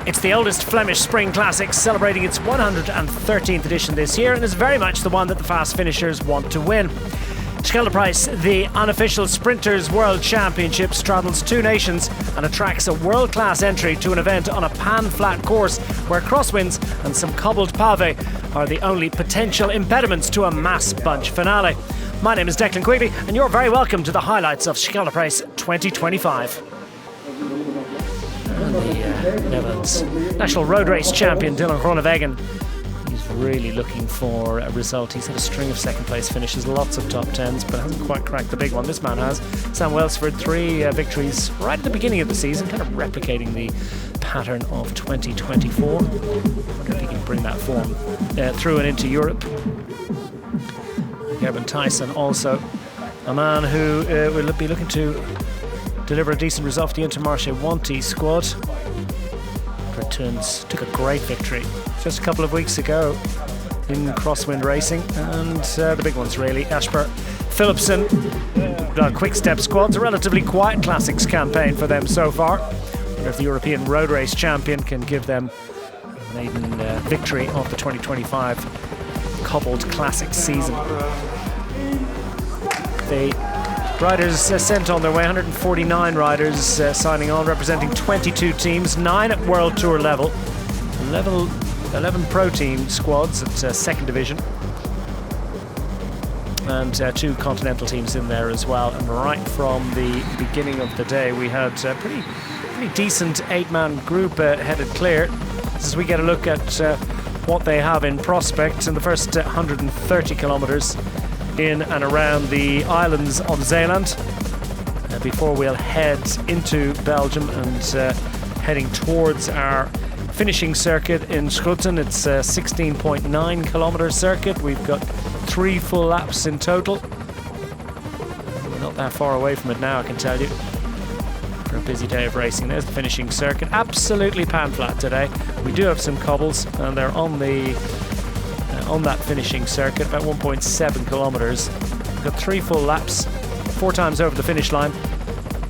It's the oldest Flemish Spring Classic, celebrating its 113th edition this year, and is very much the one that the fast finishers want to win. Scheldeprijs, the unofficial Sprinters World Championship, straddles two nations and attracts a world-class entry to an event on a pan-flat course where crosswinds and some cobbled pave are the only potential impediments to a mass bunch finale. My name is Declan Quigley, and you're very welcome to the highlights of Scheldeprijs 2025. And the Netherlands national road race champion Dylan Groenewegen, he's really looking for a result. He's had a string of second place finishes, lots of top tens, but hasn't quite cracked the big one. This man has. Sam Welsford, 3 victories right at the beginning of the season, kind of replicating the pattern of 2024. I wonder if he can bring that form through and into Europe. Gerben Thijssen, also a man who will be looking to deliver a decent result for the Intermarché Wanty squad. Terneuzen took a great victory just a couple of weeks ago in crosswind racing, and the big ones really. Jasper Philipsen, Quick Step squad's a relatively quiet classics campaign for them so far. I wonder if the European road race champion can give them a maiden victory of the 2025 cobbled classic season. The riders sent on their way, 149 riders signing on, representing 22 teams, 9 at World Tour level, 11 pro team squads at second division, and 2 continental teams in there as well. And right from the beginning of the day, we had a pretty decent 8-man group headed clear. As we get a look at what they have in prospect in the first 130 kilometres in and around the islands of Zeeland, before we'll head into Belgium and heading towards our finishing circuit in Schoten. It's a 16.9 kilometre circuit. We've got 3 full laps in total. We're not that far away from it now, I can tell you, for a busy day of racing. There's the finishing circuit, absolutely pan flat today. We do have some cobbles, and they're on the on that finishing circuit, about 1.7 kilometres. We've got 3 full laps, 4 times over the finish line.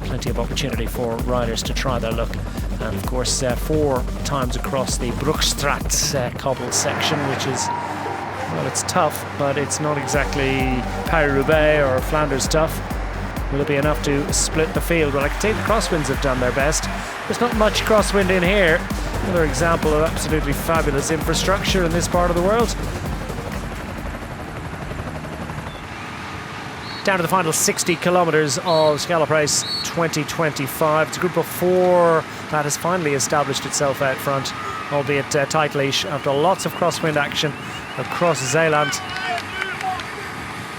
Plenty of opportunity for riders to try their luck. And of course, 4 times across the Broekstraat cobble section, which is, well, it's tough, but it's not exactly Paris-Roubaix or Flanders tough. Will it be enough to split the field? Well, I can tell you the crosswinds have done their best. There's not much crosswind in here. Another example of absolutely fabulous infrastructure in this part of the world. Down to the final 60 kilometres of Scheldeprijs 2025. It's a group of 4 that has finally established itself out front, albeit tight leash after lots of crosswind action across Zeeland.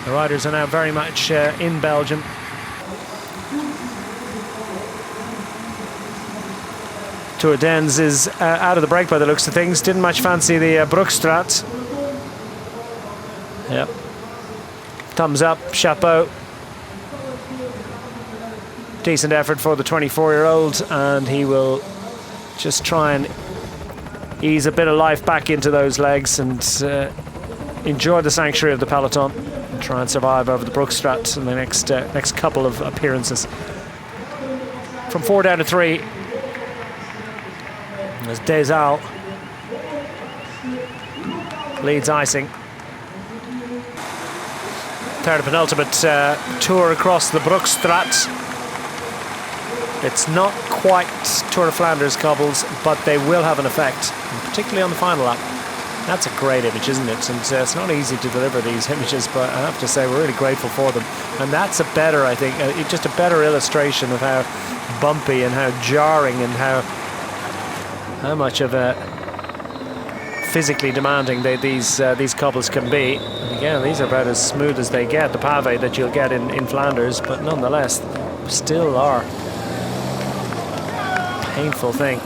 The riders are now very much in Belgium. Tour Dens is out of the break by the looks of things. Didn't much fancy the Broekstraat. Yep. Thumbs up, chapeau. Decent effort for the 24-year-old, and he will just try and ease a bit of life back into those legs and enjoy the sanctuary of the peloton and try and survive over the Broekstraat in the next couple of appearances. From 4 down to 3, as Desal leads icing. Third and penultimate tour across the Broekstraat. It's not quite Tour of Flanders cobbles, but they will have an effect, particularly on the final lap. That's a great image, isn't it? And it's not easy to deliver these images, but I have to say we're really grateful for them. And that's a better, I think, just a better illustration of how bumpy and how jarring and how much of a physically demanding these cobbles can be. And again, these are about as smooth as they get, the pave that you'll get in Flanders, but nonetheless still are a painful thing.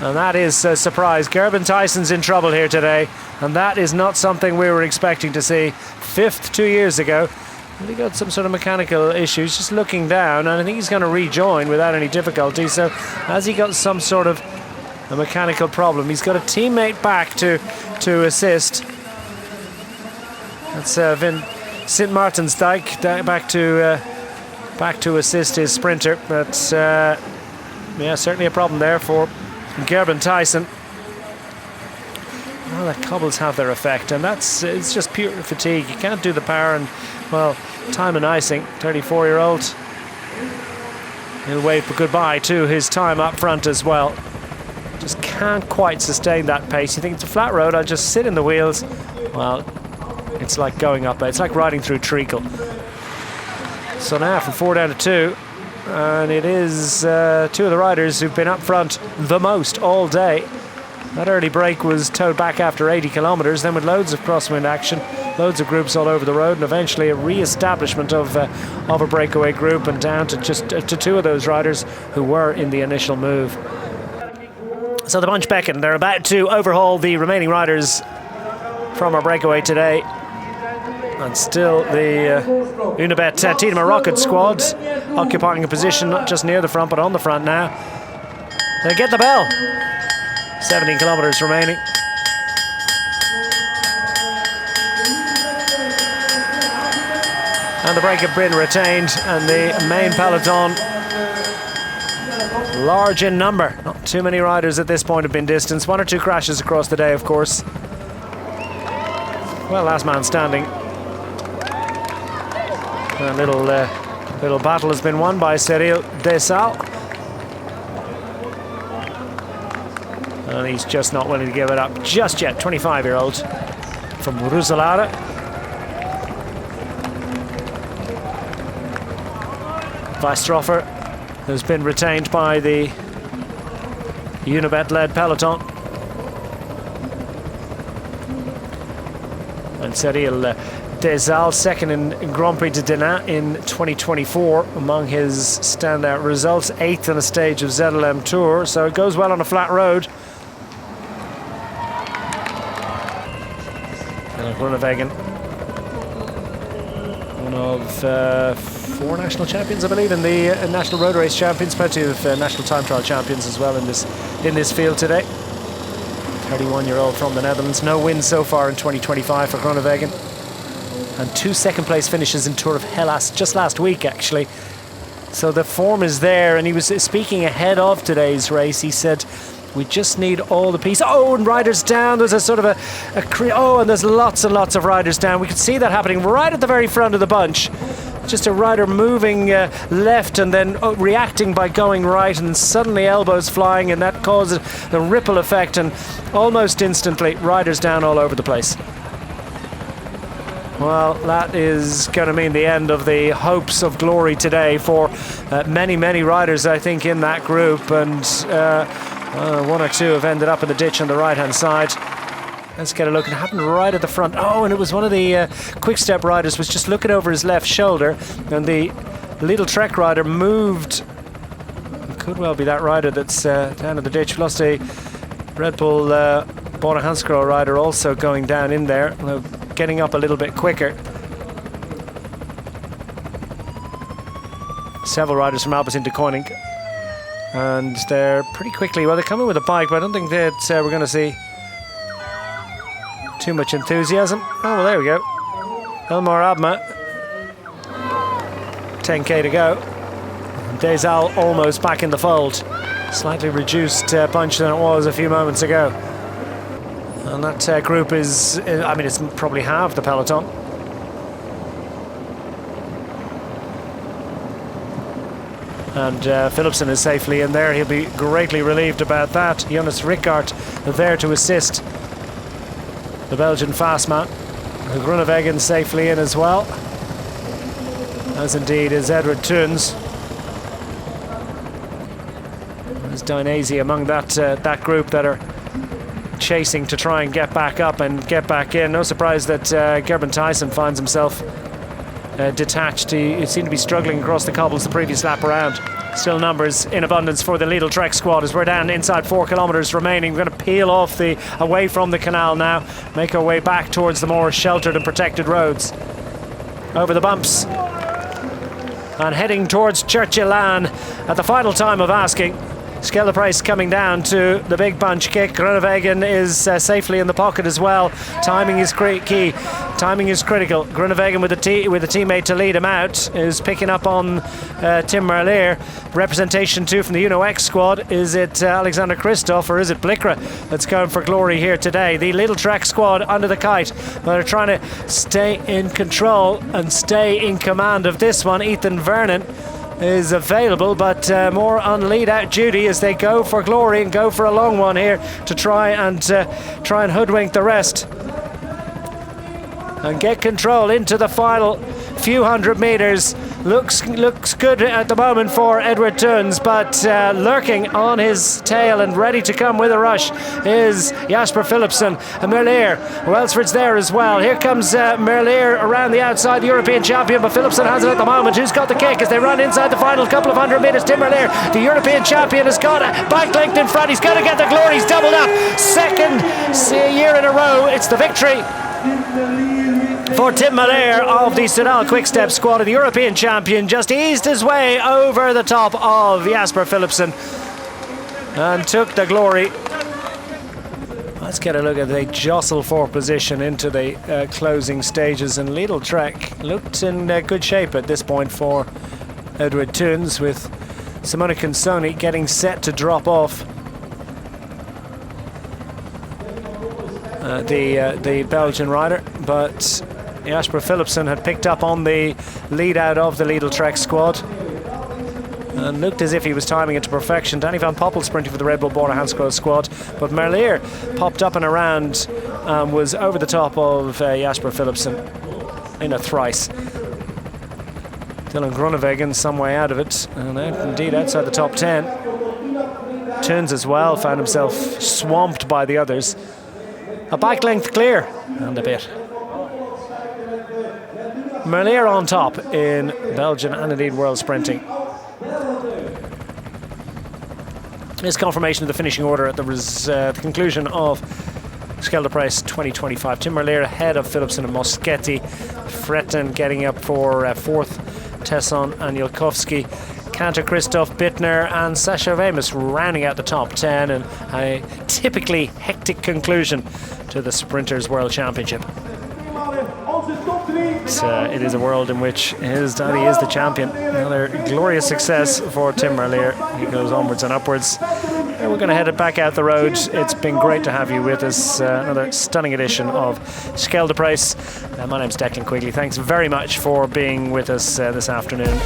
And that is a surprise. Gerben Thijssen's in trouble here today, and that is not something we were expecting to see. 5th 2 years ago. He got some sort of mechanical issues, just looking down, and I think he's going to rejoin without any difficulty. So has he got some sort of a mechanical problem? He's got a teammate back to assist. That's Sint Maartensdijk back to assist his sprinter. But yeah, certainly a problem there for Gerben Tyson. Well, the cobbles have their effect, and it's just pure fatigue. You can't do the power, and well, time and icing. 34-year-old. He'll wave goodbye to his time up front as well. Just can't quite sustain that pace. You think it's a flat road, I'll just sit in the wheels. Well, it's like going up, it's like riding through treacle. So now from 4 down to 2, and it is two of the riders who've been up front the most all day. That early break was towed back after 80 kilometres, then with loads of crosswind action, loads of groups all over the road, and eventually a re-establishment of a breakaway group, and down to just to 2 of those riders who were in the initial move. So the bunch beckon. They're about to overhaul the remaining riders from our breakaway today. And still the Unibet Tiedemann Rocket squad occupying a position not just near the front but on the front now. They get the bell. 17 kilometres remaining. And the break have been retained, and the main peloton, large in number. Not too many riders at this point have been distanced. 1 or 2 crashes across the day, of course. Well, last man standing. A little battle has been won by Cyril Desal. And he's just not willing to give it up just yet. 25-year-old from Roeselare. Weistroffer has been retained by the Unibet-led peloton. And Cyril Desal, second in Grand Prix de Denain in 2024 among his standout results. 8th on a stage of ZLM Tour, so it goes well on a flat road. Groenewegen, one of 4 national champions, I believe, in the National Road Race champions. Plenty of national time trial champions as well in this field today. 31-year-old from the Netherlands. No wins so far in 2025 for Groenewegen, and 2 second-place finishes in Tour of Hellas just last week, actually. So the form is there, and he was speaking ahead of today's race. He said, we just need all the pieces. Oh, and riders down. There's a sort of and there's lots and lots of riders down. We could see that happening right at the very front of the bunch. Just a rider moving left and then reacting by going right, and suddenly elbows flying, and that causes a ripple effect, and almost instantly riders down all over the place. Well, that is going to mean the end of the hopes of glory today for many, many riders, I think, in that group. And 1 or 2 have ended up in the ditch on the right-hand side. Let's get a look. It happened right at the front. Oh, and it was one of the quick-step riders was just looking over his left shoulder, and the Lidl Trek rider moved. It could well be that rider that's down in the ditch. We lost a Red Bull Bora Hansgrohe rider also going down in there, getting up a little bit quicker. Several riders from Albers into Koenig. And they're pretty quickly, well, they're coming with a bike, but I don't think that we're going to see too much enthusiasm. Oh, well, there we go. Elmar Abma. 10k to go. Desal almost back in the fold. Slightly reduced bunch than it was a few moments ago. And that group is, I mean, it's probably half the peloton. And Philipsen is safely in there. He'll be greatly relieved about that. Jonas Rickard there to assist the Belgian fast man. Groenewegen safely in as well, as indeed is Edward Theuns. There's Dainese among that group that are chasing to try and get back up and get back in. No surprise that Gerben Tyson finds himself detached. He seemed to be struggling across the cobbles the previous lap around. Still numbers in abundance for the Lidl Trek squad as we're down inside 4 kilometres remaining. We're going to peel off away from the canal now, make our way back towards the more sheltered and protected roads. Over the bumps and heading towards Churchill Lan at the final time of asking. Scheldeprijs coming down to the big punch kick. Groenewegen is safely in the pocket as well. Timing is key. Timing is critical. Groenewegen with a teammate to lead him out is picking up on Tim Merlier. Representation too from the UNO-X squad. Is it Alexander Kristoff or is it Blikra that's going for glory here today? The Lidl Trek squad under the kite, but are trying to stay in control and stay in command of this one. Ethan Vernon is available, but more on lead out duty as they go for glory and go for a long one here to try and hoodwink the rest and get control into the final few hundred meters. Looks good at the moment for Edward Tuns, but lurking on his tail and ready to come with a rush is Jasper Philipsen. And Merlier, Welsford's there as well. Here comes Merlier around the outside, the European champion, but Philipsen has it at the moment. Who's got the kick as they run inside the final couple of hundred meters? Tim Merlier, the European champion, has got a bike length in front. He's going to get the glory. He's doubled up. Second year in a row. It's the victory for Tim Merlier of the Soudal Quick-Step squad. The European champion just eased his way over the top of Jasper Philipsen and took the glory. Let's get a look at the jostle for position into the closing stages, and Lidl Trek looked in good shape at this point for Edward Tuns, with Simona Consoni getting set to drop off the Belgian rider, but Jasper Philipsen had picked up on the lead out of the Lidl Trek squad and looked as if he was timing it to perfection. Danny van Poppel sprinting for the Red Bull Border Hansgrohe squad, but Merlier popped up and around and was over the top of Jasper Philipsen in a thrice. Dylan Groenewegen some way out of it, and indeed outside the top 10. Tuns as well found himself swamped by the others. A bike length clear and a bit. Merlier on top in Belgian and indeed world sprinting. This confirmation of the finishing order at the conclusion of Scheldeprijs 2025. Tim Merlier ahead of Philipsen and Moschetti. Fretten getting up for fourth. Tesson and Yilkovsky. Cantor, Kristoff, Bittner and Sasha Wemus rounding out the top 10, and a typically hectic conclusion to the Sprinters World Championship. It is a world in which his daddy is the champion. Another glorious success for Tim Merlier. He goes onwards and upwards. We're going to head it back out the road. It's been great to have you with us. Another stunning edition of Scheldeprijs. My name's Declan Quigley. Thanks very much for being with us this afternoon.